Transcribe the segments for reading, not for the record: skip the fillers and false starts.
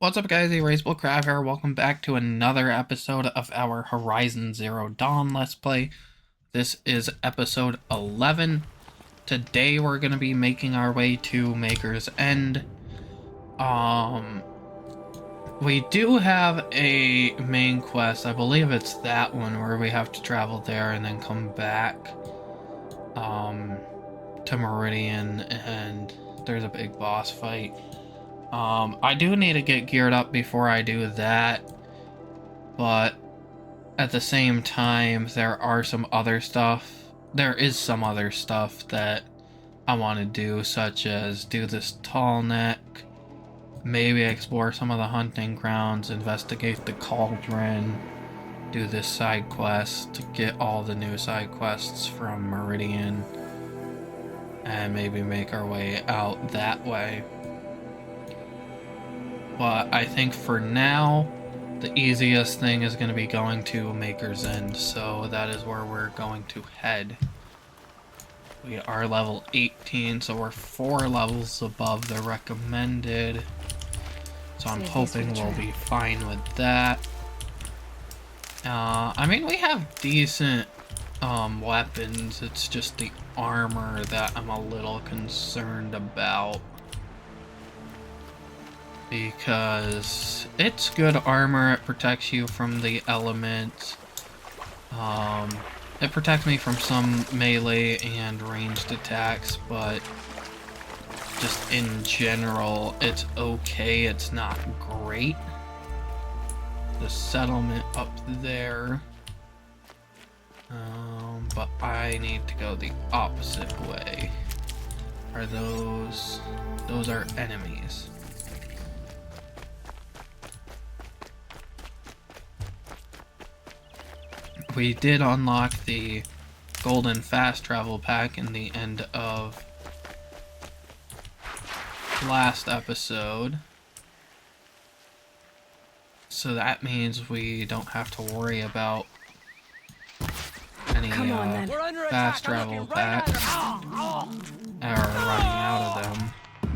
What's up, guys? Erasable Crab here. Welcome back to another episode of our Horizon Zero Dawn Let's Play. This is episode 11. Today we're going to be making our way to Maker's End. We do have a main quest. I believe it's that one where we have to travel there and then come back to Meridian, and there's a big boss fight. I do need to get geared up before I do that, but at the same time, there is some other stuff that I want to do, such as do this tall neck, maybe explore some of the hunting grounds, investigate the cauldron, do this side quest to get all the new side quests from Meridian, and maybe make our way out that way. But I think for now, the easiest thing is going to be going to Maker's End, so that is where we're going to head. We are level 18, so we're 4 levels above the recommended. So I'm hoping we'll be fine with that. I mean, we have decent weapons. It's just the armor that I'm a little concerned about, because it's good armor. It protects you from the elements. It protects me from some melee and ranged attacks, but just in general, it's okay. It's not great. The settlement up there. But I need to go the opposite way. Are those are enemies. We did unlock the golden fast travel pack in the end of last episode, so that means we don't have to worry about any fast travel packs or running out of them.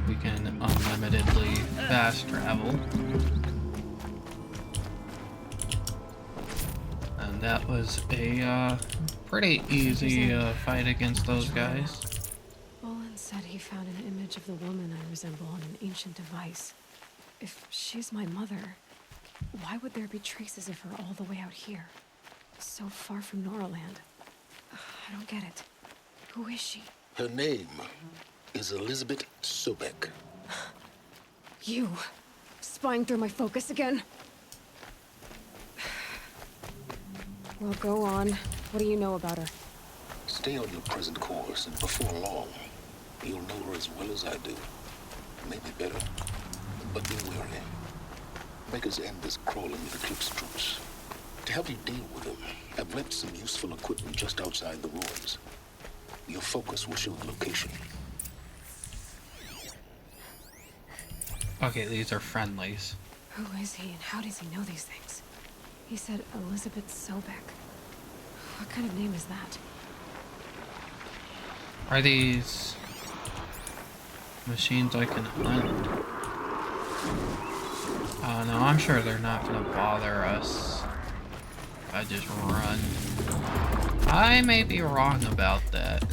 We can unlimitedly fast travel. That was a pretty easy fight against those guys. Sylens said he found an image of the woman I resemble on an ancient device. If she's my mother, why would there be traces of her all the way out here? So far from Noraland. I don't get it. Who is she? Her name is Elizabeth Sobek. You? Spying through my focus again? Well, go on. What do you know about her? Stay on your present course, and before long, you'll know her as well as I do. Maybe better, but be wary. Maker's End is crawling with Eclipse troops. To help you deal with them, I've left some useful equipment just outside the ruins. Your focus will show the location. Okay, these are friendlies. Who is he, and how does he know these things? He said Elizabeth Sobek. What kind of name is that? Are these machines I can hunt? No, I'm sure they're not gonna bother us if I just run. I may be wrong about that.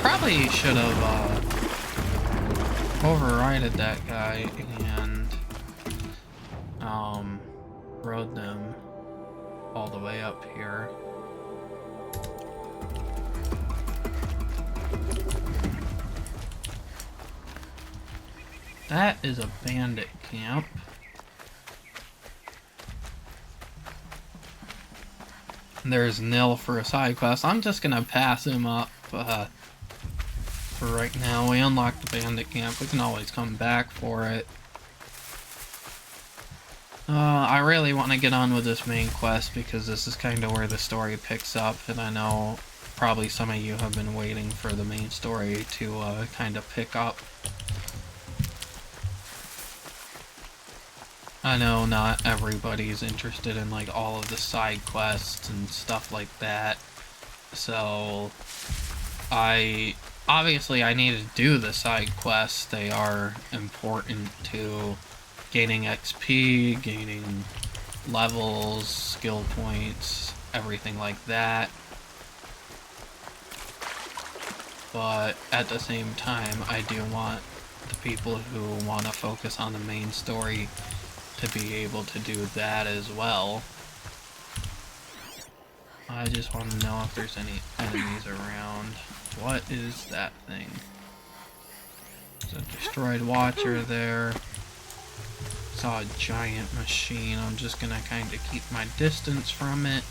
Probably should have overrided that guy and rode them all the way up here. That is a bandit camp. There's Nil for a side quest. I'm just gonna pass him up for right now. We unlocked the bandit camp. We can always come back for it. I really want to get on with this main quest because this is kind of where the story picks up, and I know probably some of you have been waiting for the main story to kind of pick up. I know not everybody's interested in like all of the side quests and stuff like that. So obviously I need to do the side quests. They are important to gaining XP, gaining levels, skill points, everything like that. But at the same time, I do want the people who want to focus on the main story to be able to do that as well. I just want to know if there's any enemies around. What is that thing? There's a destroyed watcher there. Saw a giant machine. I'm just gonna kind of keep my distance from it.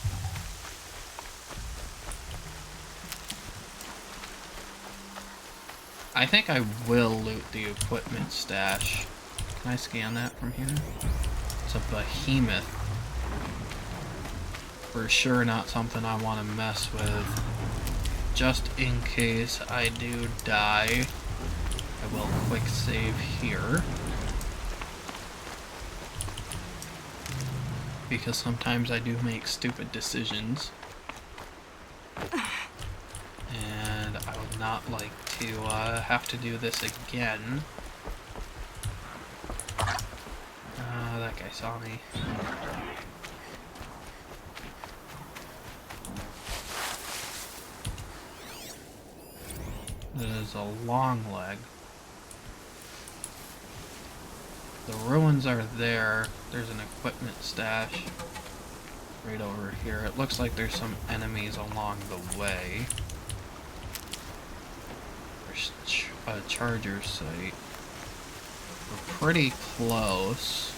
I think I will loot the equipment stash. Can I scan that from here? It's a behemoth. For sure not something I want to mess with. Just in case I do die, I will quick save here. Because sometimes I do make stupid decisions. And I would not like to have to do this again. That guy saw me. There's a long leg. The ruins are there. There's an equipment stash right over here. It looks like there's some enemies along the way. There's a charger site. We're pretty close.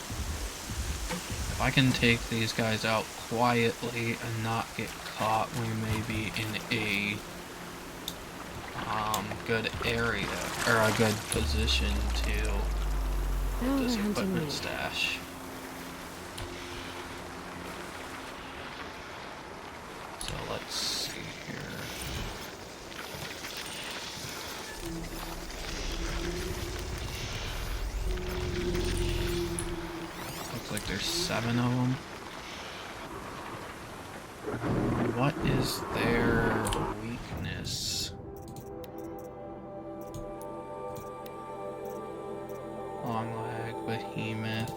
If I can take these guys out quietly and not get caught, we may be in a good area, or a good position to this equipment stash. So let's see here. Looks like there's 7 of them. What is their weakness? Long leg, behemoth.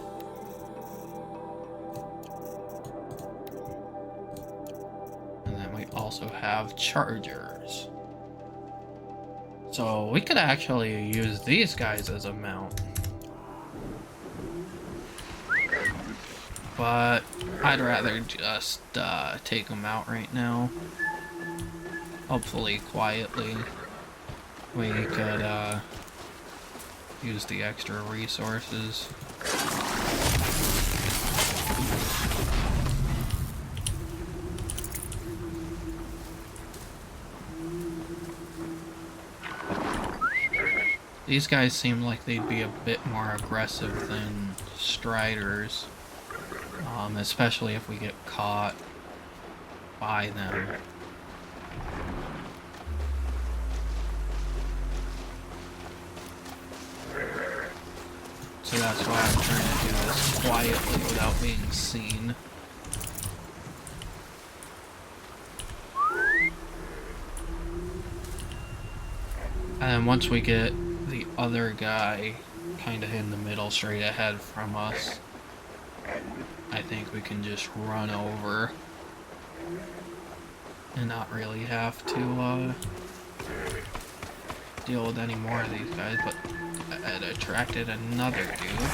And then we also have chargers. So we could actually use these guys as a mount. But I'd rather just take them out right now. Hopefully quietly. We could use the extra resources. These guys seem like they'd be a bit more aggressive than Striders, especially if we get caught by them. So that's why I'm trying to do this quietly without being seen. And once we get the other guy kind of in the middle straight ahead from us, I think we can just run over and not really have to deal with any more of these guys. But it attracted another dude.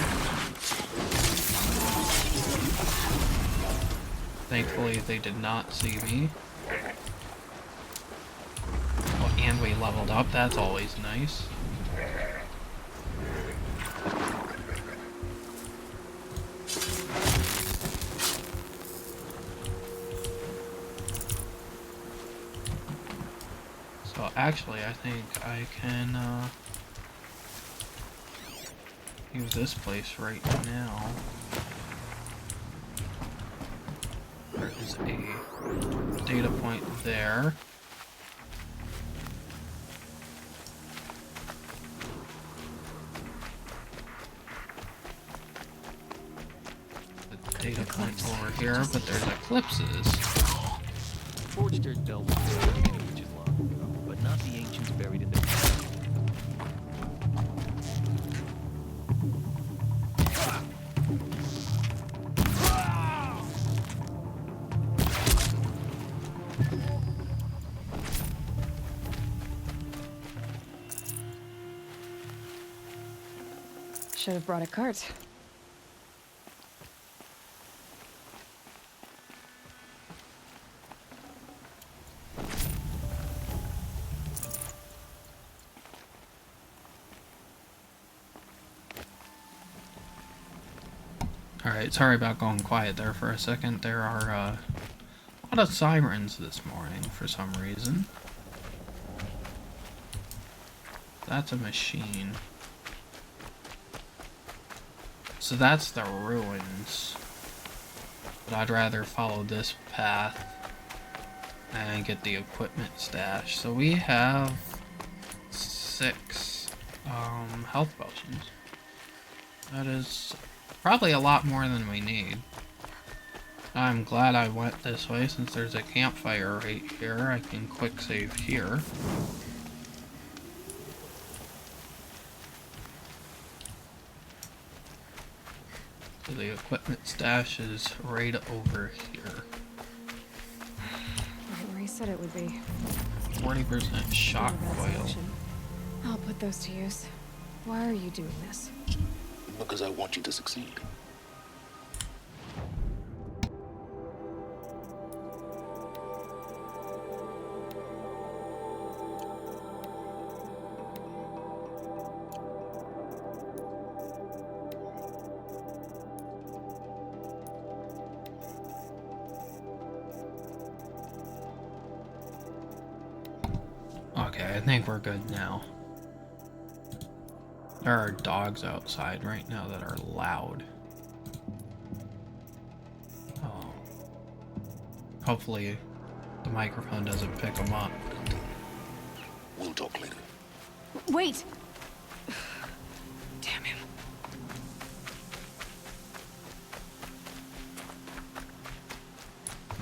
Thankfully they did not see me. Oh, and we leveled up, that's always nice. So actually I think I can use this place right now. There is a data point there. data point over here, but there's eclipses. Forged dirt belt was 30 inches long, but not the ancients buried in their past. Should have brought a cart. Alright, sorry about going quiet there for a second. There are a lot of sirens this morning for some reason. That's a machine. So that's the ruins. But I'd rather follow this path and get the equipment stash. So we have 6 health potions. That is probably a lot more than we need. I'm glad I went this way since there's a campfire right here. I can quick save here. So the equipment stash is right over here. Right where he said it would be. 40% shock Not a bad coil. solution. I'll put those to use. Why are you doing this? Because I want you to succeed. Okay, I think we're good now. There are dogs outside right now that are loud. Oh. Hopefully the microphone doesn't pick them up. We'll talk later. Wait! Damn him.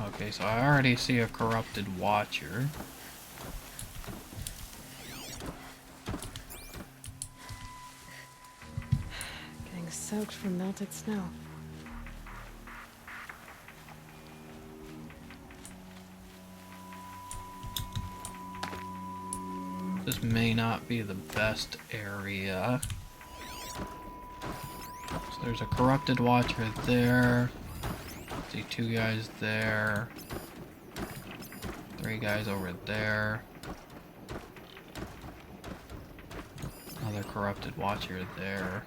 Okay, so I already see a corrupted watcher. Getting soaked from melted snow. This may not be the best area. So there's a corrupted watcher there. See 2 guys there. 3 guys over there. Another corrupted watcher there.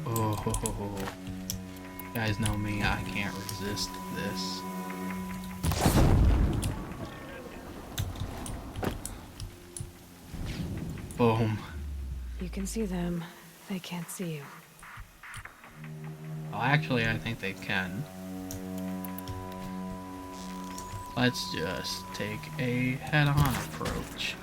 Oh, you guys know me, I can't resist this. Boom. You can see them. They can't see you. Well, actually, I think they can. Let's just take a head-on approach.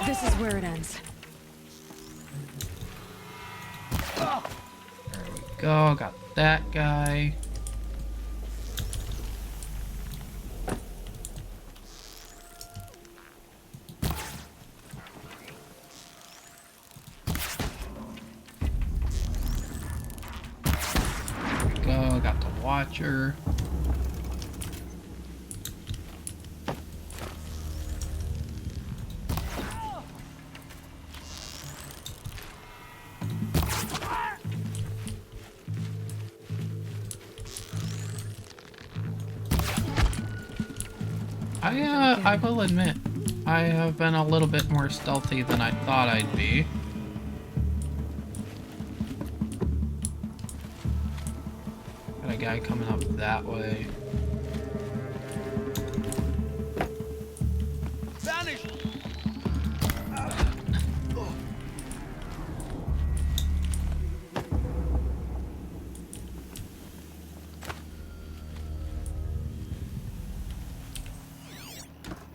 This is where it ends. There we go, got that guy. There we go, got the watcher. I will admit, I have been a little bit more stealthy than I thought I'd be. Got a guy coming up that way.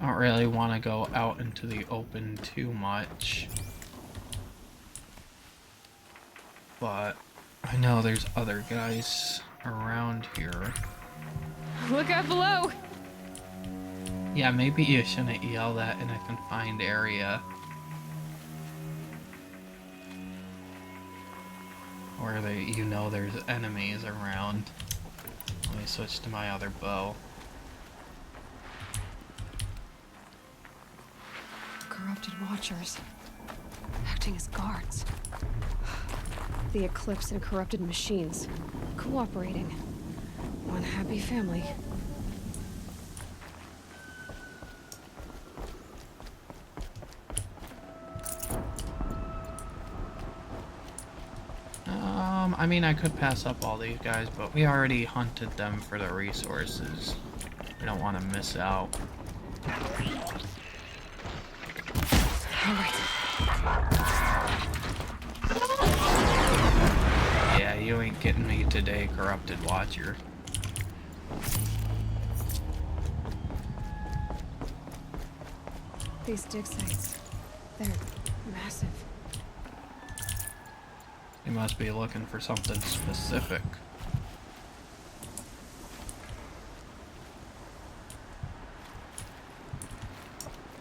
I don't really want to go out into the open too much. But I know there's other guys around here. Look out below! Yeah, maybe you shouldn't yell that in a confined area. Where you know there's enemies around. Let me switch to my other bow. Corrupted watchers. Acting as guards. The Eclipse and corrupted machines. Cooperating. One happy family. I mean, I could pass up all these guys, but we already hunted them for the resources. We don't want to miss out. Alright. Yeah, you ain't getting me today, Corrupted Watcher. These dig sites. They're massive. You must be looking for something specific.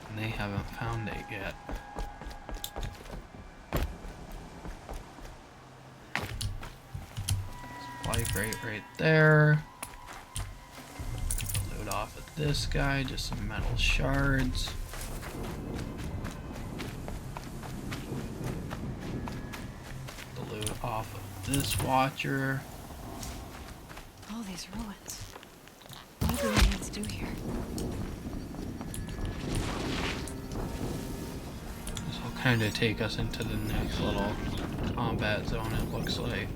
And they haven't found it yet. Supply crate right there. Load off of this guy, just some metal shards. Off of this watcher. All these ruins. What do the aliens do here? This will kind of take us into the next little combat zone, it looks like.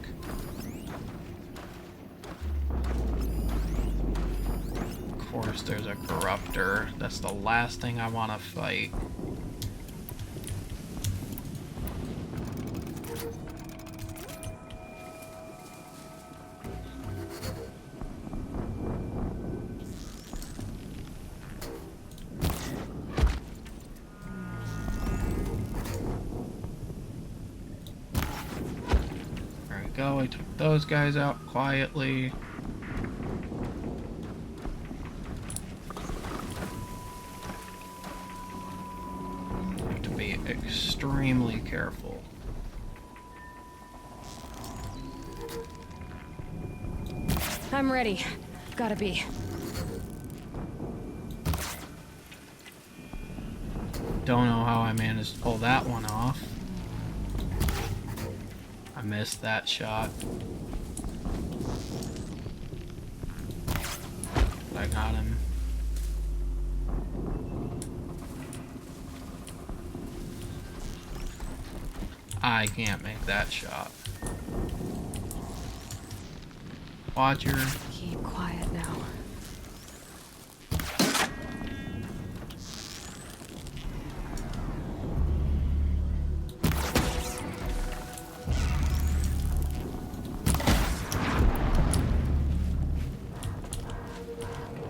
Of course, there's a corruptor. That's the last thing I want to fight. Go. I took those guys out quietly. Have to be extremely careful. I'm ready. Gotta be. Don't know how I managed to pull that one off. I missed that shot. But I got him. I can't make that shot. Watcher. Keep quiet now.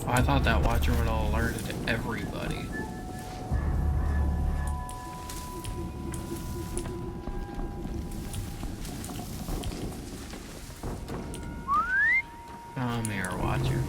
I thought that watcher would have alerted everybody. Come here, watcher.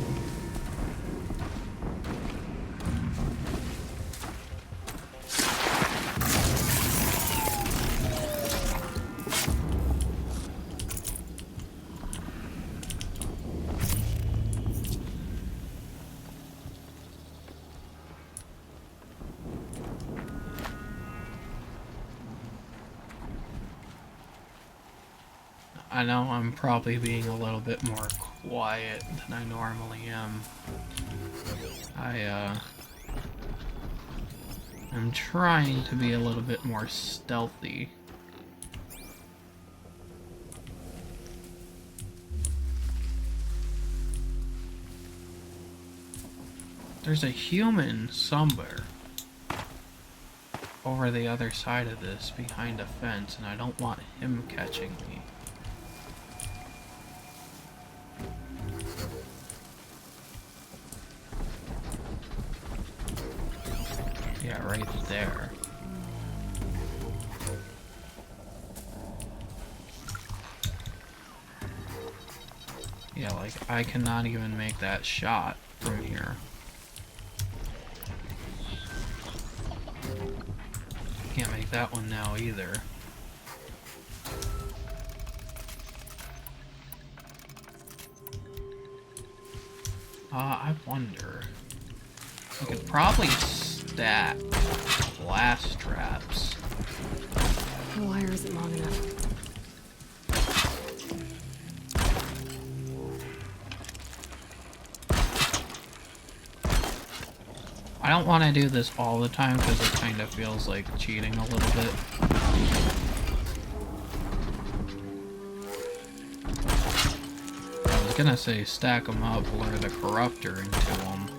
I know I'm probably being a little bit more quiet than I normally am. I'm trying to be a little bit more stealthy. There's a human somewhere over the other side of this behind a fence, and I don't want him catching me. Yeah, right there. Yeah, like, I cannot even make that shot from here. Can't make that one now either. I wonder. I could probably stack blast traps. The wire isn't long enough. I don't want to do this all the time because it kind of feels like cheating a little bit. I was gonna say stack them up, lure the corruptor into them.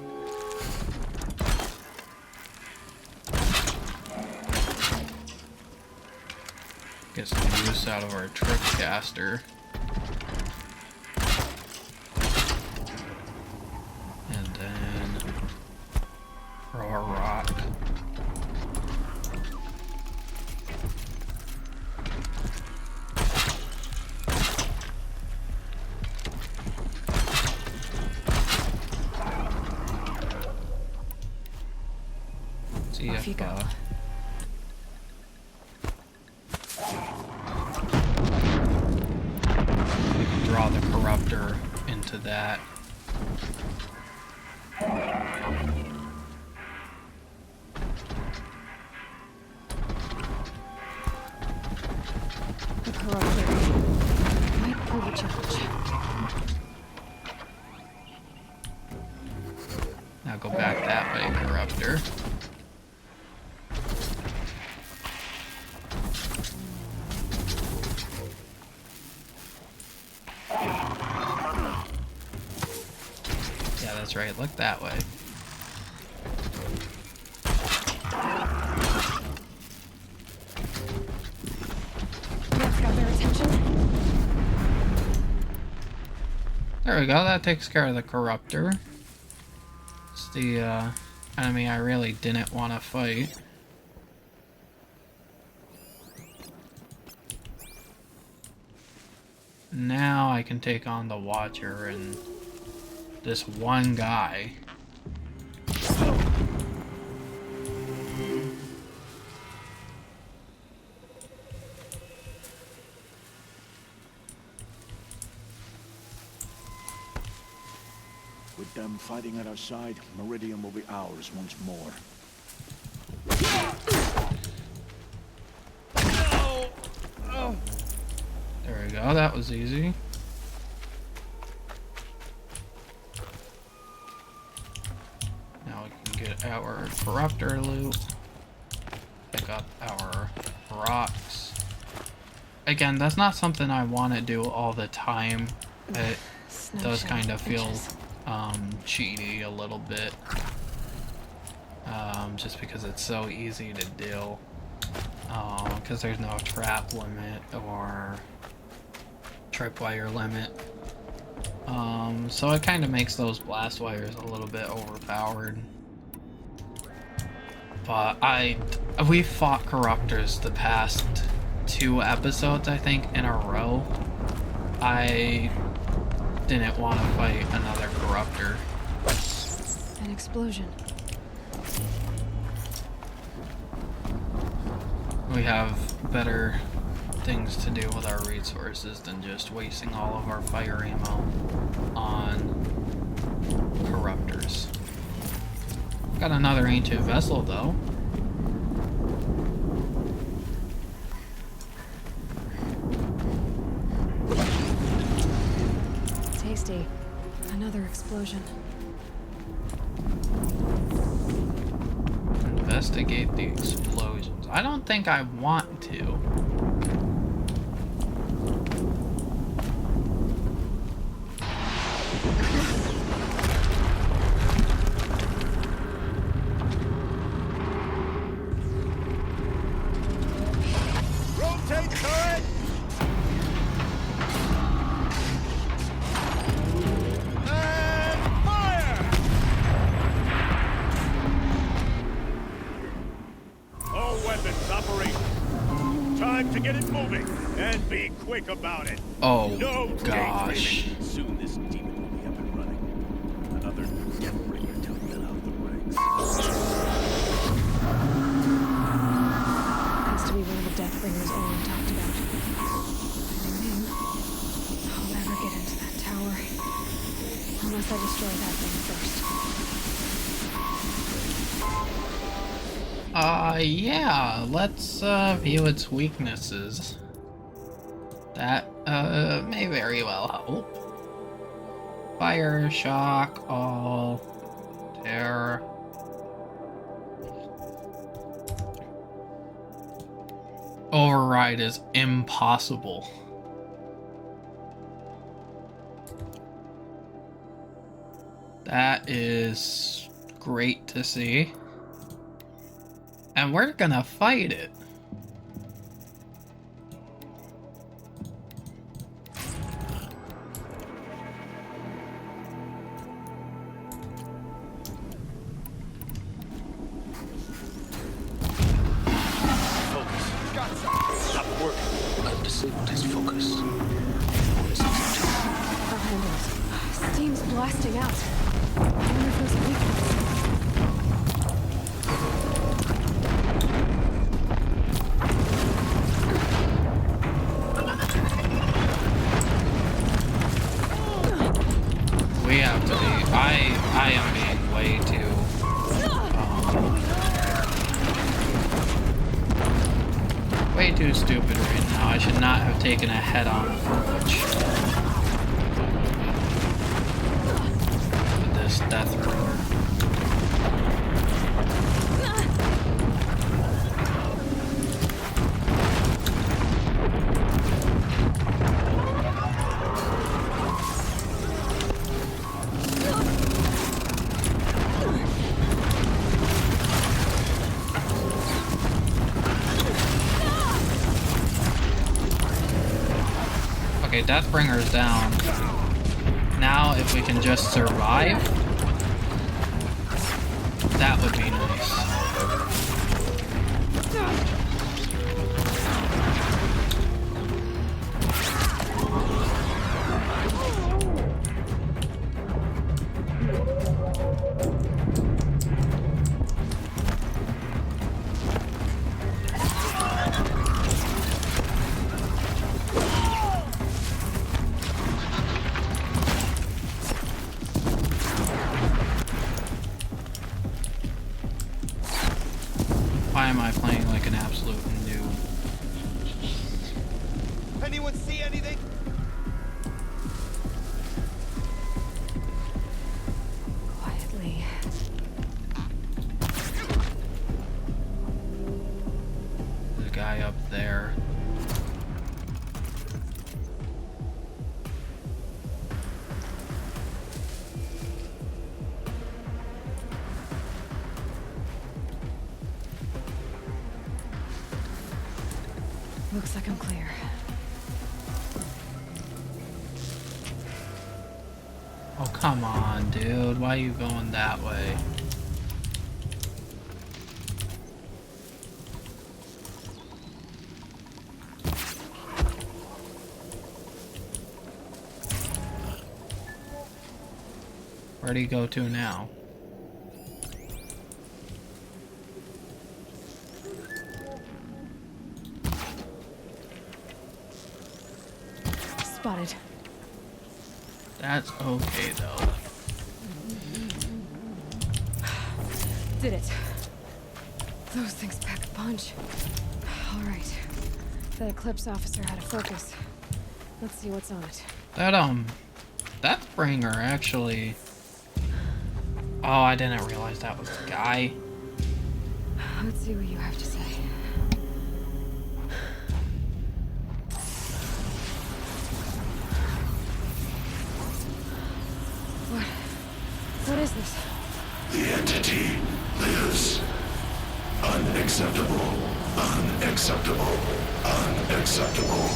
Get some use out of our trip caster. And then throw a rock. See Off you if go. we can draw the corruptor into that. The corruptor might prove a challenge. Now go back that way, corruptor. Yeah, that's right. Look that way. That's got their attention. There we go. That takes care of the corruptor. It's the enemy I really didn't want to fight. Now I can take on the Watcher and this one guy. With them fighting at our side, Meridian will be ours once more. There we go. That was easy. Now we can get our corruptor loot. Pick up our rocks. Again, that's not something I want to do all the time. It does kind of feel cheaty a little bit. Just because it's so easy to do. Because there's no trap limit or tripwire limit. So it kind of makes those blast wires a little bit overpowered. But we fought corruptors the past 2 episodes, I think, in a row. I didn't want to fight another corruptor. An explosion. We have better things to do with our resources than just wasting all of our fire ammo on corruptors. Got another ancient vessel though. Tasty. Another explosion. Investigate the explosions. I don't think I want to. Rotate turret! And fire! to get it moving, and be quick about it. Oh No gosh. daydreaming. Soon this demon will be up and running. Another deathbringer to fill out the ranks. Has to be one of the deathbringers Owen talked about. Finding him, I'll never get into that tower. Unless I destroy that thing first. Yeah, let's view its weaknesses. That may very well help. Fire, shock, all, terror. Override is impossible. That is great to see. And we're gonna fight it. I've disabled his focus. What is his objective? I'll handle it. Steam's blasting out. I wonder if there's a weakness. We have to be. I am being way too. Way too stupid right now. I should not have taken a head-on approach with this deathbringer. Okay, Deathbringer's down. Now, if we can just survive, that would be nice. Why am I playing like an absolute noob? Anyone see anything? Quietly. There's a guy up there. Looks like I'm clear. Oh, come on, dude. Why are you going that way? Where do you go to now? Spotted. That's okay, though. Did it. Those things pack a punch. All right. That Eclipse officer had a focus. Let's see what's on it. That bringer actually. Oh, I didn't realize that was the guy. Let's see what you have to say. What is this? The entity lives. Unacceptable. Unacceptable. Unacceptable.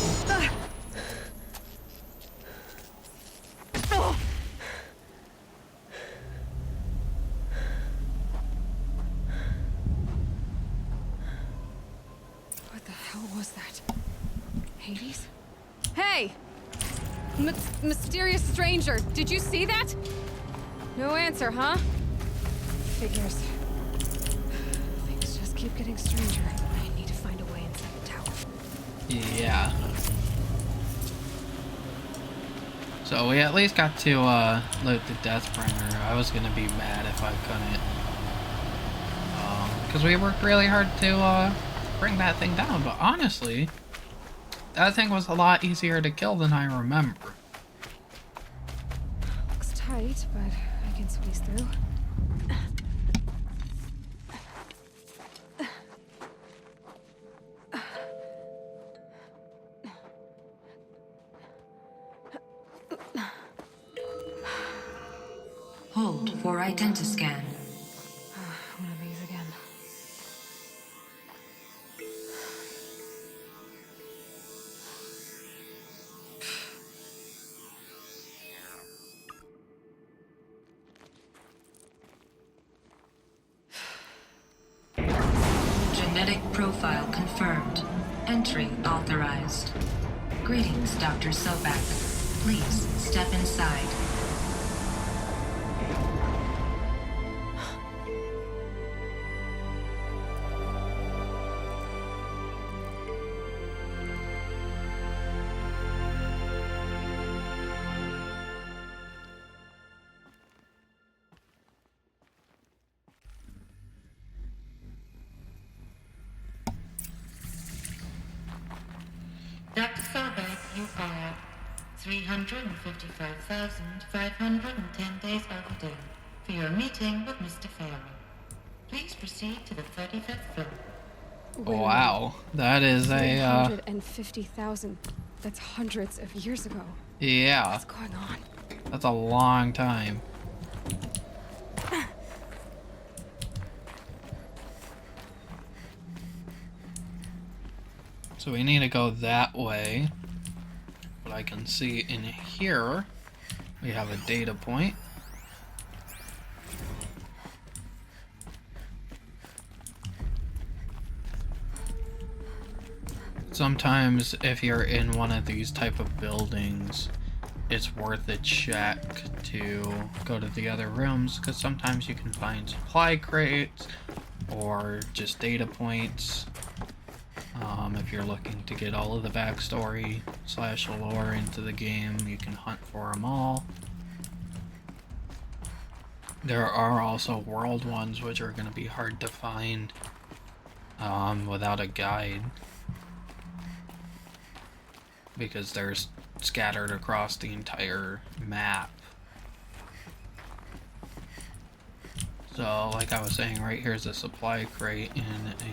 What the hell was that? Hades? Hey! Mysterious stranger, did you see that? No answer, huh? Figures. Things just keep getting stranger. I need to find a way inside the tower. Yeah. So we at least got to loot the deathbringer. I was gonna be mad if I couldn't. Because we worked really hard to bring that thing down, but honestly, that thing was a lot easier to kill than I remember. Looks tight, but I can squeeze through. Hold for identiscan. One of these again. Genetic profile confirmed. Entry authorized. Greetings, Dr. Sobak. Please step inside. Dr. Sobek, you are 355,510 days overdue for your meeting with Mr. Farrell. Please proceed to the 35th floor. Wait a minute. Wow, that is a 350,000. That's hundreds of years ago. yeah, What's going on? that's a long time. So we need to go that way. But I can see in here, we have a data point. Sometimes if you're in one of these type of buildings, it's worth a check to go to the other rooms, because sometimes you can find supply crates or just data points. If you're looking to get all of the backstory / lore into the game, you can hunt for them all. There are also world ones which are going to be hard to find without a guide, because they're scattered across the entire map. So, like I was saying, right here's a supply crate in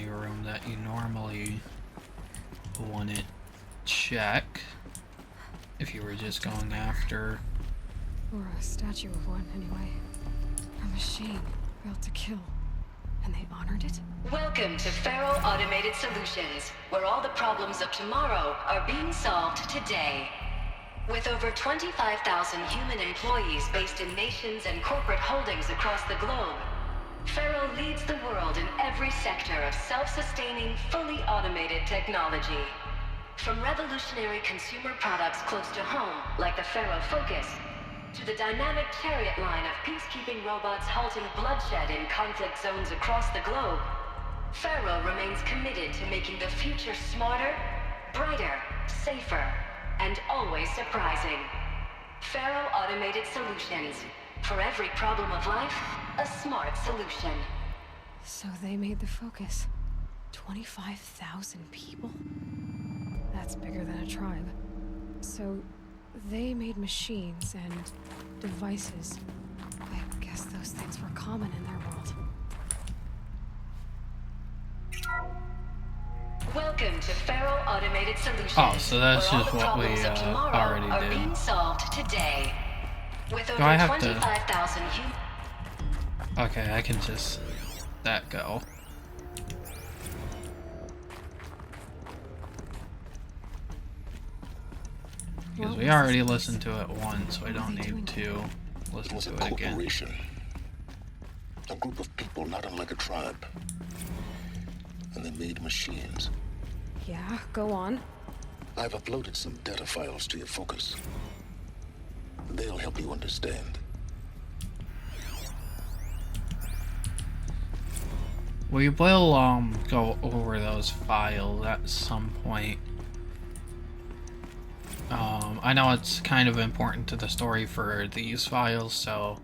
a room that you normally wouldn't check if you were just going after. Or a statue of one, anyway. A machine built to kill. And they honored it? Welcome to Faro Automated Solutions, where all the problems of tomorrow are being solved today. With over 25,000 human employees based in nations and corporate holdings across the globe, Faro leads the world in every sector of self-sustaining, fully automated technology. From revolutionary consumer products close to home, like the Faro Focus, to the dynamic chariot line of peacekeeping robots halting bloodshed in conflict zones across the globe, Faro remains committed to making the future smarter, brighter, safer, and always surprising. Faro Automated Solutions. For every problem of life, a smart solution. So they made the Focus. 25,000 people? That's bigger than a tribe. So they made machines and devices. I guess those things were common in their world. Welcome to Faro Automated Solutions. Oh, so that's where all just the what we problems of tomorrow already are did. being solved today. With Do I over have to- 25,000 humans. Okay, I can just that go. Because we already listened to it once, so I don't need to listen It was a to it again. corporation. A group of people not unlike a tribe. And they made machines. Yeah, go on. I've uploaded some data files to your focus. They'll help you understand. We will go over those files at some point. I know it's kind of important to the story for these files, so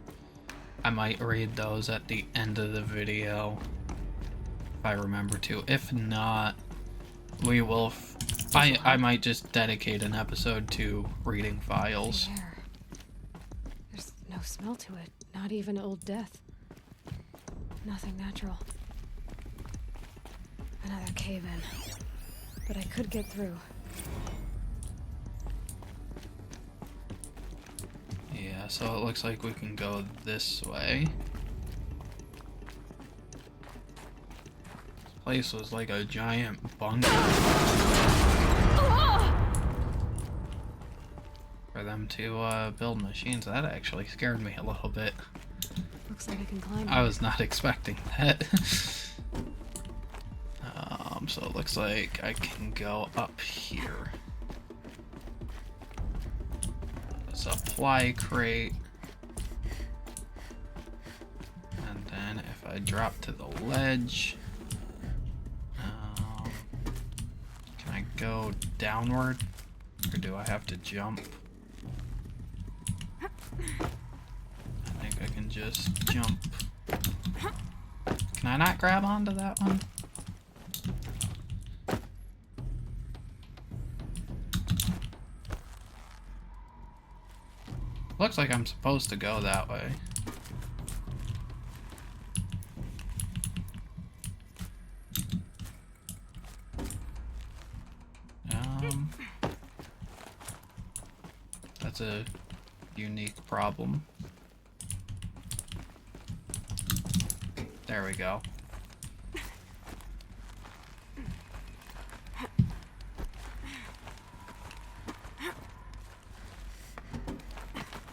I might read those at the end of the video if I remember to. If not, we will. I might just dedicate an episode to reading files. The air. There's no smell to it. Not even old death. Nothing natural. Another cave-in. But I could get through. Yeah, so it looks like we can go this way. This place was like a giant bunker. For them to build machines. That actually scared me a little bit. Looks like I can climb. I was not expecting that. So it looks like I can go up here. Supply crate. And then if I drop to the ledge, can I go downward? Or do I have to jump? I think I can just jump. Can I not grab onto that one? Looks like I'm supposed to go that way. That's a unique problem. There we go.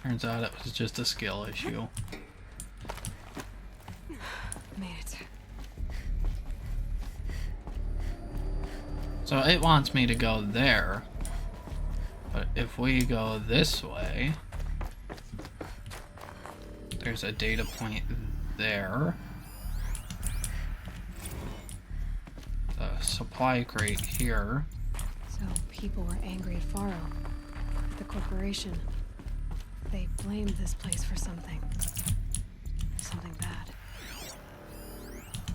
Turns out it was just a skill issue. Made it. So it wants me to go there. But if we go this way, there's a data point there. The supply crate here. So people were angry at Faro, at the corporation. They blamed this place for something. Something bad.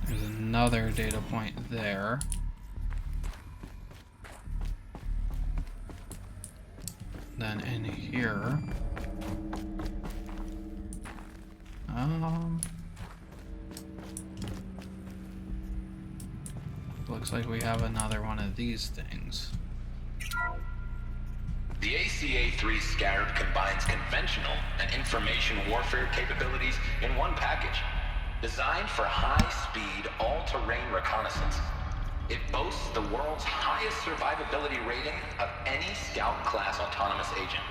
There's another data point there. Then in here. Looks like we have another one of these things. The ACA-3 Scarab combines conventional and information warfare capabilities in one package. Designed for high-speed, all-terrain reconnaissance. It boasts the world's highest survivability rating of any Scout-class autonomous agent.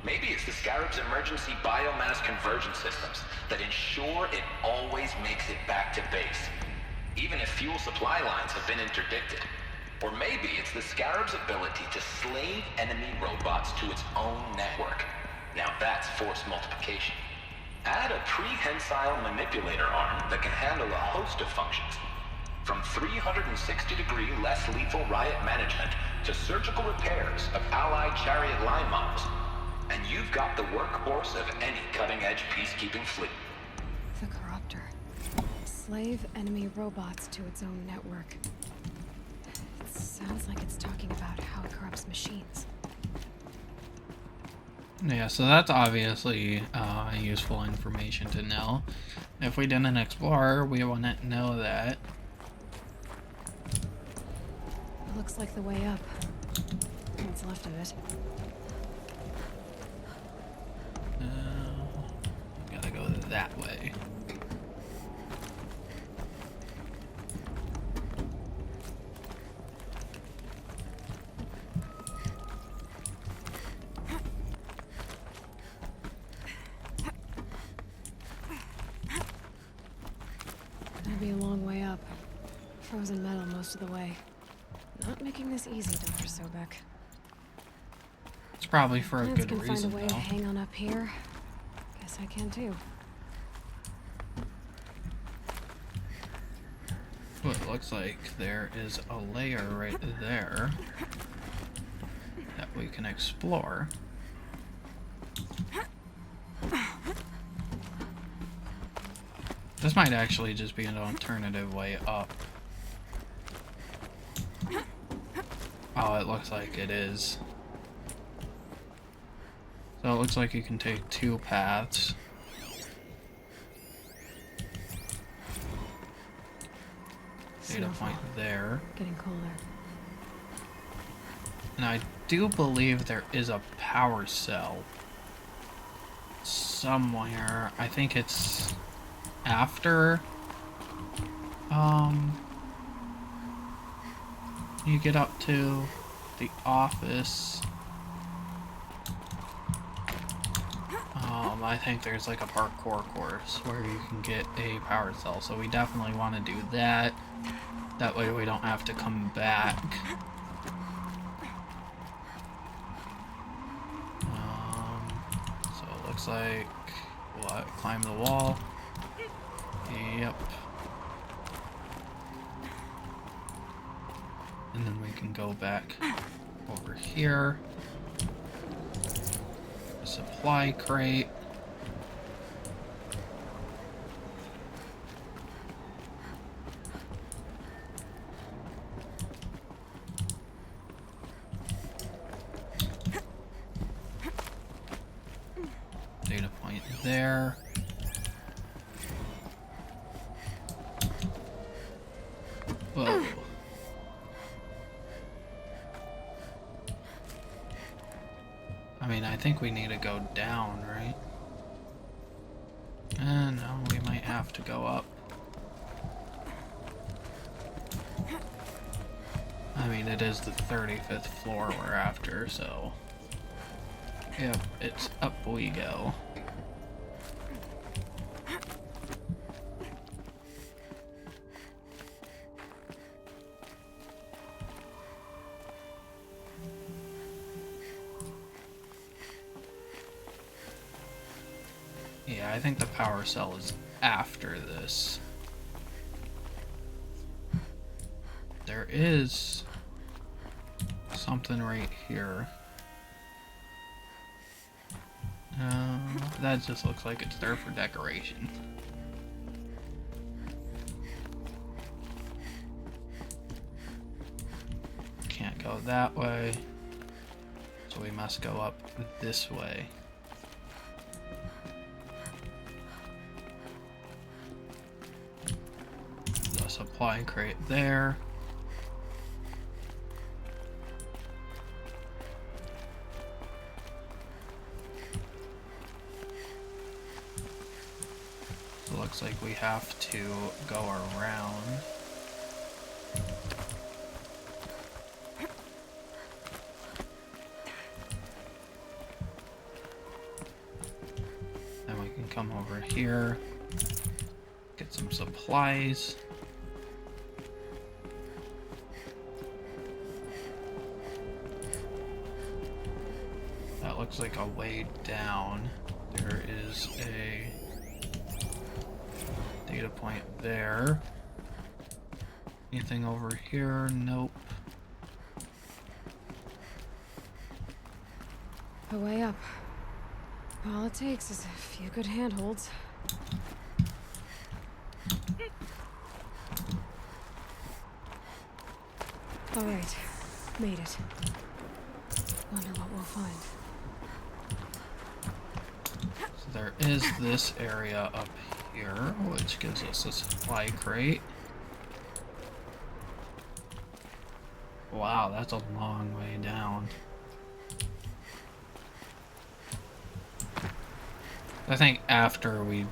Maybe it's the Scarab's emergency biomass conversion systems that ensure it always makes it back to base, even if fuel supply lines have been interdicted. Or maybe it's the Scarab's ability to slave enemy robots to its own network. Now that's force multiplication. Add a prehensile manipulator arm that can handle a host of functions. From 360-degree less lethal riot management to surgical repairs of Allied chariot line models. And you've got the workhorse of any cutting-edge peacekeeping fleet. The Corruptor. Slave enemy robots to its own network. It sounds like it's talking about how it corrupts machines. Yeah, so that's obviously useful information to know. If we didn't explore, we wouldn't know that. It looks like the way up. What's left of it. Gotta go that way. That'd be a long way up. Frozen metal most of the way. Not making this easy, Dr. Sobek. It's probably for a Plants good can reason, find a way to though. hang on up here. Guess I can too. Well, it looks like there is a layer right there that we can explore. This might actually just be an alternative way up. Oh, it looks like it is. So it looks like you can take two paths. Data point there. Getting cooler. And I do believe there is a power cell somewhere. I think it's after you get up to the office. I think there's like a parkour course where you can get a power cell, so we definitely want to do that. That way we don't have to come back. So it looks like we'll climb the wall. Yep. And then we can go back over here. Supply crate. Data point there. Whoa. I mean, I think we need to go down, right? No, we might have to go up. I mean, it is the 35th floor we're after, so... Yep, it's up we go. Yeah, I think the power cell is after this. There is something right here. That just looks like it's there for decoration. Can't go that way, so we must go up this way. The supply crate there. Looks like we have to go around. Then we can come over here, get some supplies. That looks like a way down. There is a data point there. Anything over here? Nope. A way up. All it takes is a few good handholds. All right, made it. Wonder what we'll find. So there is this area up here, which gives us a supply crate. Wow, that's a long way down. I think after we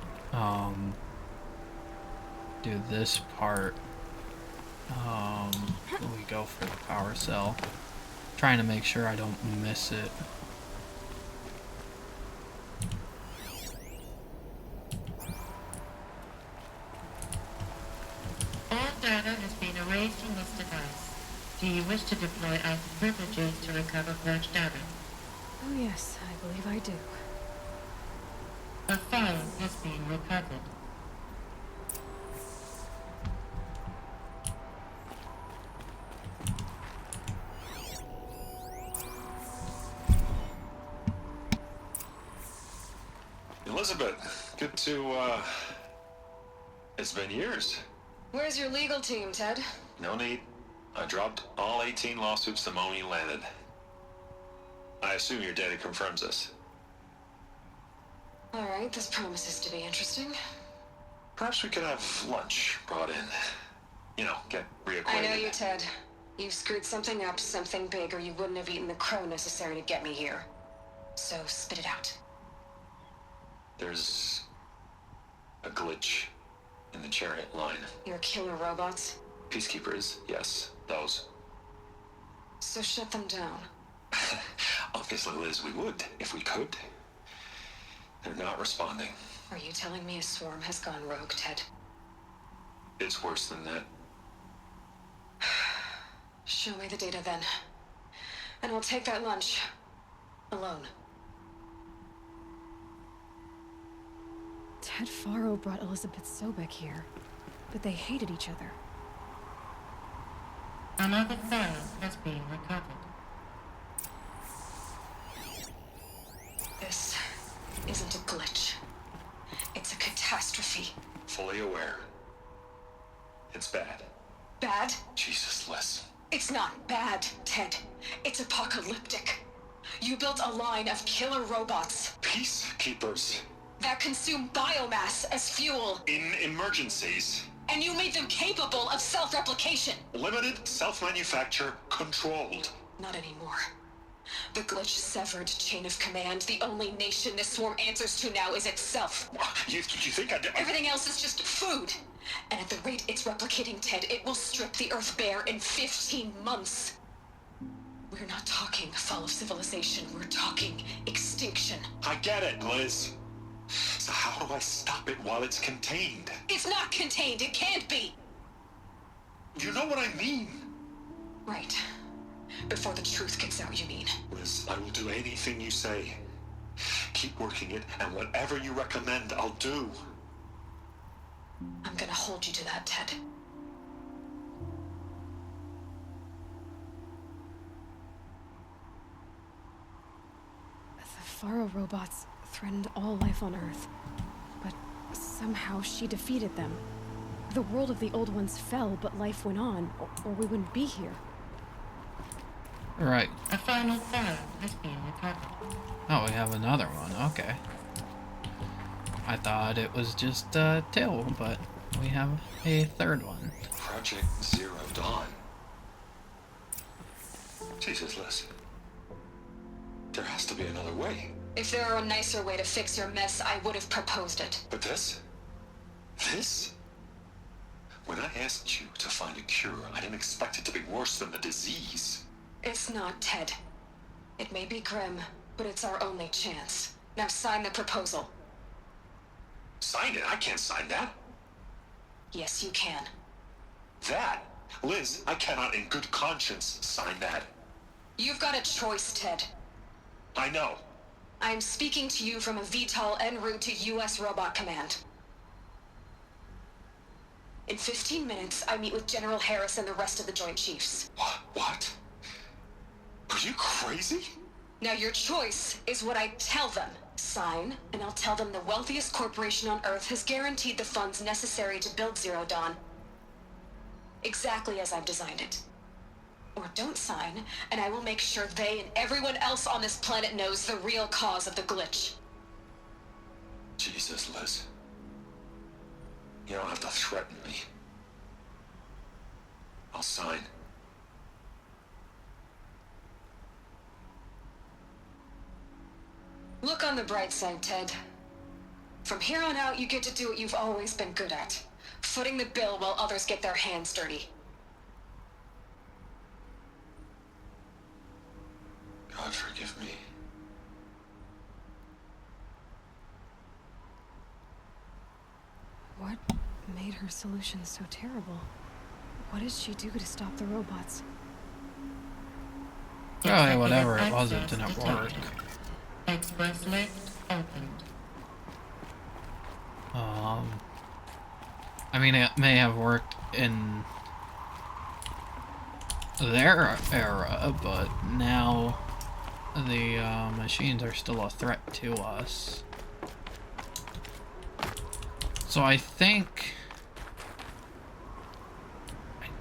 do this part, we go for the power cell. Trying to make sure I don't miss it. All data has been erased from this device. Do you wish to deploy alpha privileges to recover purged data? Oh yes, I believe I do. A file has been recovered. Elizabeth, good to, it's been years. Where's your legal team, Ted? No need. I dropped all 18 lawsuits the moment you landed. I assume your data confirms this. All right, this promises to be interesting. Perhaps we could have lunch brought in. You know, get reacquainted. I know you, Ted. You've screwed something up, something big, or you wouldn't have eaten the crow necessary to get me here. So spit it out. There's a glitch in the chariot line. Your killer robots? Peacekeepers, yes, those. So shut them down. Obviously, Liz, we would, if we could. They're not responding. Are you telling me a swarm has gone rogue, Ted? It's worse than that. Show me the data then. And I'll take that lunch. Alone. Ted Faro brought Elizabeth Sobek here, but they hated each other. Another file has been recovered. This isn't a glitch. It's a catastrophe. Fully aware. It's bad. Bad? Jesus, Liz. It's not bad, Ted. It's apocalyptic. You built a line of killer robots Peacekeepers. that consume biomass as fuel, In emergencies. and you made them capable of self-replication. Limited, self-manufacture, controlled. Not anymore. The glitch severed chain of command. The only nation this swarm answers to now is itself. You think I did? Everything else is just food. And at the rate it's replicating, Ted, it will strip the Earth bare in 15 months. We're not talking fall of civilization. We're talking extinction. I get it, Liz. So how do I stop it while it's contained? It's not contained. It can't be. You know what I mean. Right. Before the truth gets out, you mean? Liz, I will do anything you say. Keep working it, and whatever you recommend, I'll do. I'm gonna hold you to that, Ted. The Faro robots threatened all life on Earth, but somehow she defeated them. The world of the old ones fell, but life went on, or we wouldn't be here. Right. A final file has been recovered. Oh, we have another one. Okay. I thought it was just two, but we have a third one. Project Zero Dawn. Jesus, Liz. There has to be another way. If there were a nicer way to fix your mess, I would have proposed it. But this? This? When I asked you to find a cure, I didn't expect it to be worse than the disease. It's not, Ted. It may be grim, but it's our only chance. Now sign the proposal. Sign it? I can't sign that. Yes, you can. That? Liz, I cannot in good conscience sign that. You've got a choice, Ted. I know. I'm speaking to you from a VTOL en route to U.S. Robot Command. In 15 minutes, I meet with General Harris and the rest of the Joint Chiefs. What? Are you crazy? Now your choice is what I tell them. Sign, and I'll tell them the wealthiest corporation on Earth has guaranteed the funds necessary to build Zero Dawn. Exactly as I've designed it. Or don't sign, and I will make sure they and everyone else on this planet knows the real cause of the glitch. Jesus, Liz. You don't have to threaten me. I'll sign. Look on the bright side, Ted. From here on out, you get to do what you've always been good at. Footing the bill while others get their hands dirty. God forgive me. What made her solution so terrible? What did she do to stop the robots? Clearly, whatever it was, it didn't work. Express lift opened. I mean, it may have worked in their era, but now the machines are still a threat to us. So I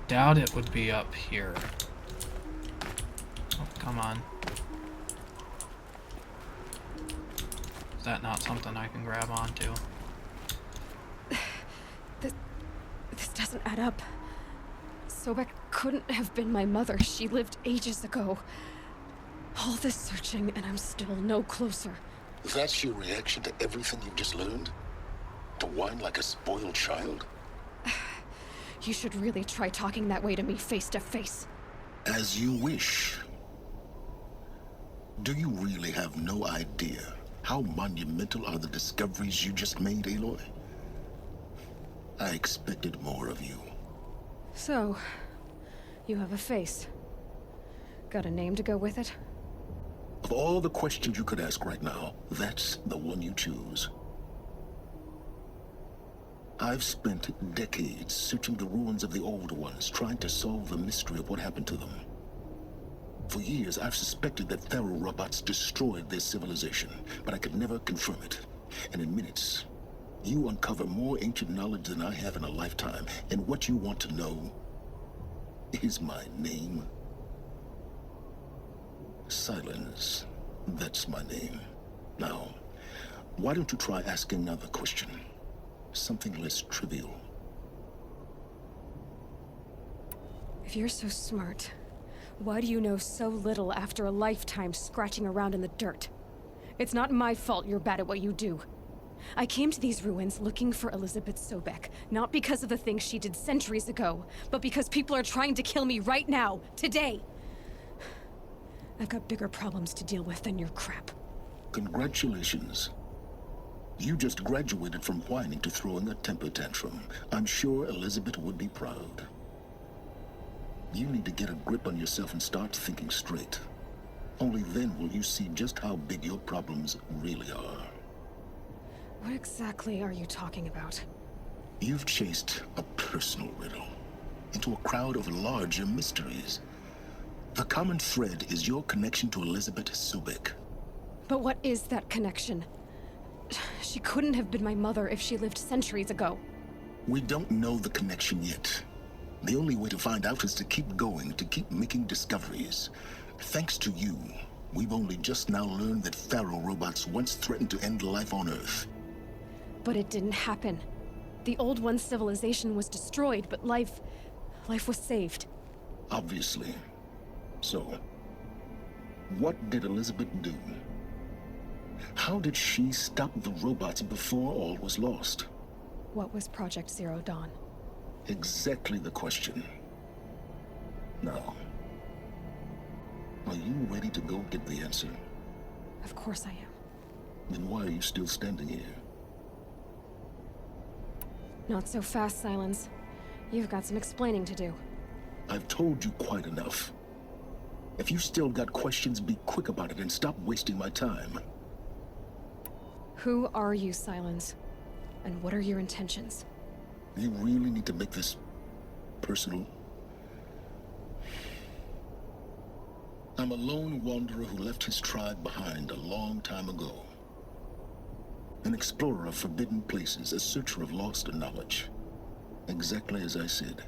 doubt it would be up here. Oh, come on. Is that not something I can grab onto? This doesn't add up. Sobek couldn't have been my mother. She lived ages ago. All this searching, and I'm still no closer. That's your reaction to everything you've just learned? To whine like a spoiled child? You should really try talking that way to me face to face. As you wish. Do you really have no idea how monumental are the discoveries you just made, Aloy? I expected more of you. So, you have a face. Got a name to go with it? Of all the questions you could ask right now, that's the one you choose. I've spent decades searching the ruins of the old ones, trying to solve the mystery of what happened to them. For years, I've suspected that Thero robots destroyed their civilization, but I could never confirm it. And in minutes, you uncover more ancient knowledge than I have in a lifetime, and what you want to know is my name. Sylens. That's my name. Now, why don't you try asking another question? Something less trivial. If you're so smart, why do you know so little after a lifetime scratching around in the dirt? It's not my fault you're bad at what you do. I came to these ruins looking for Elizabeth Sobek, not because of the things she did centuries ago, but because people are trying to kill me right now, today. I've got bigger problems to deal with than your crap. Congratulations. You just graduated from whining to throwing a temper tantrum. I'm sure Elizabeth would be proud. You need to get a grip on yourself and start thinking straight. Only then will you see just how big your problems really are. What exactly are you talking about? You've chased a personal riddle into a crowd of larger mysteries. The common thread is your connection to Elizabeth Sobek. But what is that connection? She couldn't have been my mother if she lived centuries ago. We don't know the connection yet. The only way to find out is to keep going, to keep making discoveries. Thanks to you, we've only just now learned that Thero robots once threatened to end life on Earth. But it didn't happen. The Old One's civilization was destroyed, but life was saved. Obviously. So, what did Elizabeth do? How did she stop the robots before all was lost? What was Project Zero Dawn? Exactly the question. Now, are you ready to go get the answer? Of course I am. Then why are you still standing here? Not so fast, Sylens. You've got some explaining to do. I've told you quite enough. If you still got questions, be quick about it and stop wasting my time. Who are you, Sylens? And what are your intentions? You really need to make this personal? I'm a lone wanderer who left his tribe behind a long time ago. An explorer of forbidden places, a searcher of lost knowledge. Exactly as I said.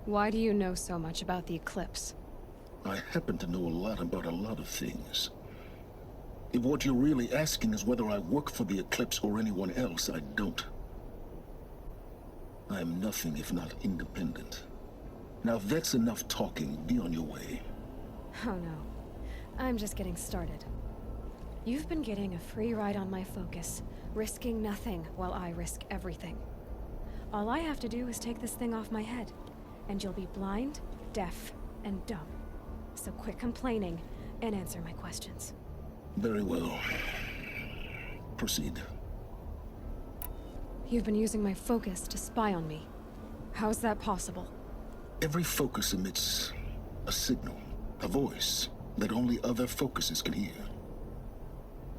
Why do you know so much about the eclipse? I happen to know a lot about a lot of things. If what you're really asking is whether I work for the eclipse or anyone else, I don't. I am nothing if not independent. Now if that's enough talking, be on your way. Oh no. I'm just getting started. You've been getting a free ride on my focus, risking nothing while I risk everything. All I have to do is take this thing off my head, and you'll be blind, deaf, and dumb. So quit complaining and answer my questions. Very well. Proceed. You've been using my focus to spy on me. How's that possible? Every focus emits a signal, a voice. that only other focuses can hear.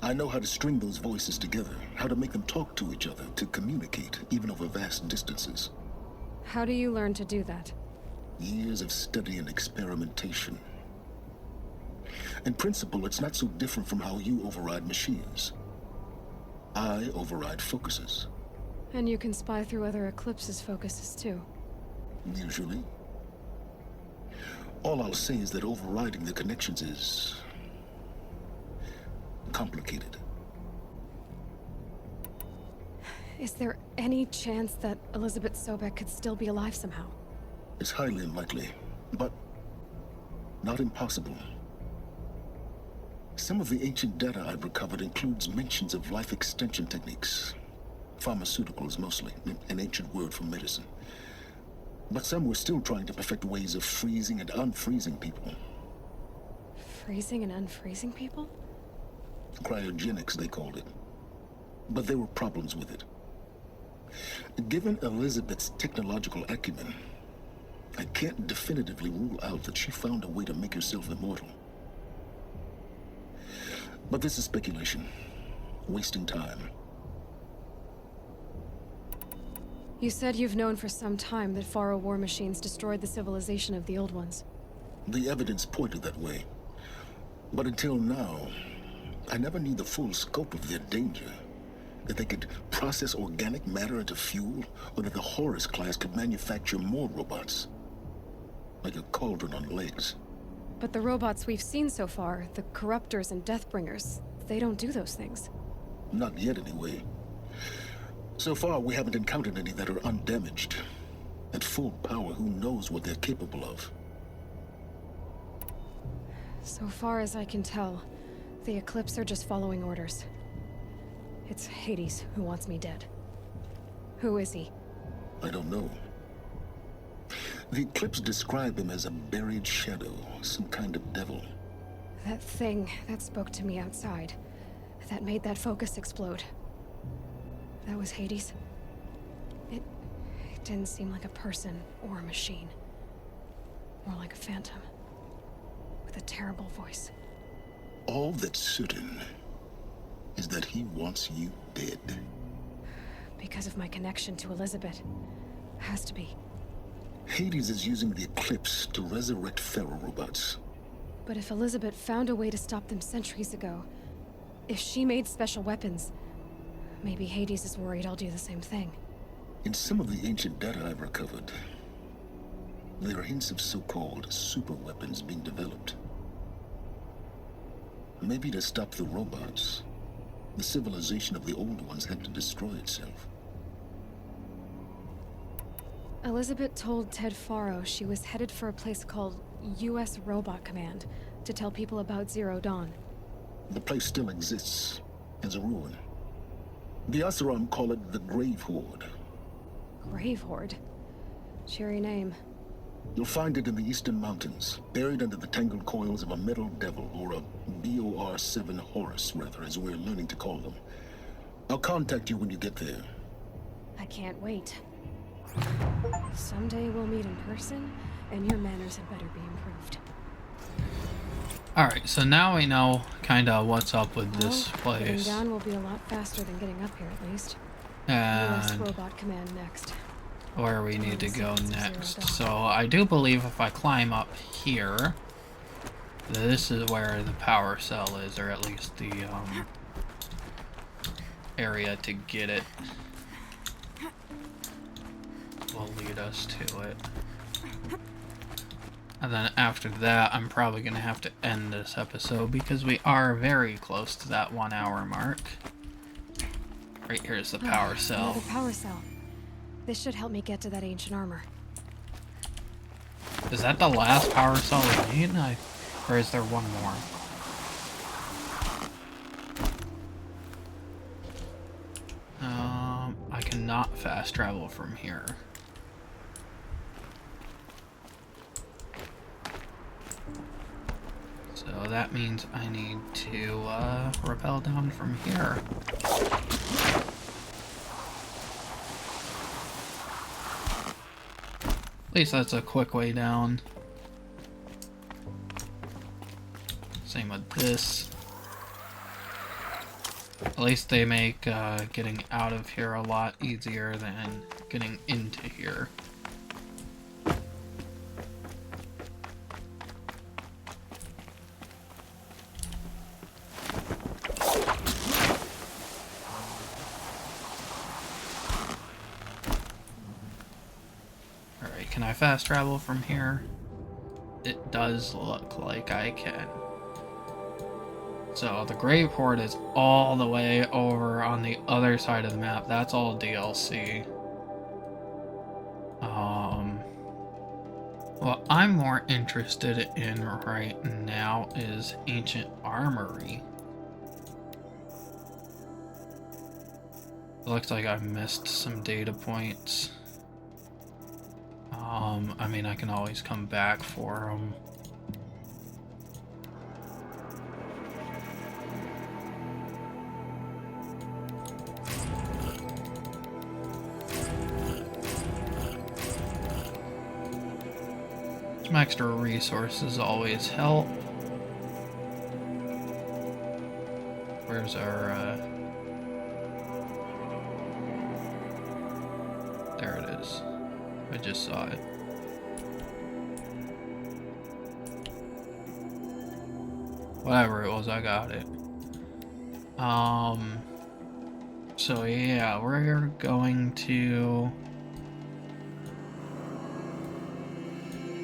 I know how to string those voices together, how to make them talk to each other, to communicate, even over vast distances. How do you learn to do that? Years of study and experimentation. In principle, it's not so different from how you override machines. I override focuses. And you can spy through other Eclipse's focuses too. Usually. All I'll say is that overriding the connections is complicated. Is there any chance that Elizabeth Sobek could still be alive somehow? It's highly unlikely, but not impossible. Some of the ancient data I've recovered includes mentions of life extension techniques. Pharmaceuticals mostly, an ancient word for medicine. But some were still trying to perfect ways of freezing and unfreezing people. Freezing and unfreezing people? Cryogenics, they called it. But there were problems with it. Given Elizabeth's technological acumen, I can't definitively rule out that she found a way to make herself immortal. But this is speculation. Wasting time. You said you've known for some time that Faro war machines destroyed the civilization of the old ones. The evidence pointed that way. But until now, I never knew the full scope of their danger. That they could process organic matter into fuel, or that the Horus class could manufacture more robots. Like a cauldron on legs. But the robots we've seen so far, the Corruptors and Deathbringers, they don't do those things. Not yet, anyway. So far, we haven't encountered any that are undamaged. At full power, who knows what they're capable of? So far as I can tell, the Eclipse are just following orders. It's Hades who wants me dead. Who is he? I don't know. The Eclipse describe him as a buried shadow, some kind of devil. That thing that spoke to me outside, that made that focus explode. That was Hades? It didn't seem like a person or a machine. More like a phantom. With a terrible voice. All that's certain is that he wants you dead. Because of my connection to Elizabeth. Has to be. Hades is using the Eclipse to resurrect Pharaoh robots. But if Elizabeth found a way to stop them centuries ago, if she made special weapons, maybe Hades is worried I'll do the same thing. In some of the ancient data I've recovered, there are hints of so-called super weapons being developed. Maybe to stop the robots, the civilization of the old ones had to destroy itself. Elizabeth told Ted Faro she was headed for a place called U.S. Robot Command to tell people about Zero Dawn. The place still exists as a ruin. The Asaram call it the Grave Horde. Grave Horde? Cheery name. You'll find it in the Eastern Mountains, buried under the tangled coils of a metal devil, or a BOR-7 Horus, rather, as we're learning to call them. I'll contact you when you get there. I can't wait. Someday we'll meet in person, and your manners had better be improved. Alright, so now we know kinda what's up with this Getting place. down will be a lot faster than getting up here, at least. US And Robot Command next. where we need to go next. So I do believe if I climb up here, this is where the power cell is, or at least the area to get it will lead us to it. And then after that, I'm probably going to have to end this episode because we are very close to that 1 hour mark. Right here's the power cell. Another power cell. This should help me get to that ancient armor. Is that the last power cell we need? Or is there one more? I cannot fast travel from here. So that means I need to rappel down from here. At least that's a quick way down. Same with this. At least they make getting out of here a lot easier than getting into here. Alright, can I fast travel from here? It does look like I can. So the Grave Horde is all the way over on the other side of the map. That's all DLC. What I'm more interested in right now is Ancient Armory. It looks like I've missed some data points. I mean, I can always come back for them. Some extra resources always help. Where's our, there it is. I just saw it. Whatever it was, I got it. So yeah, we're going to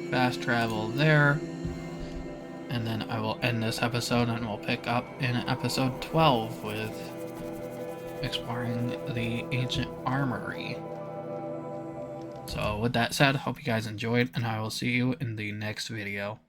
fast travel there, and then I will end this episode and we'll pick up in episode 12 with exploring the Ancient Armory. So with that said, hope you guys enjoyed, and I will see you in the next video.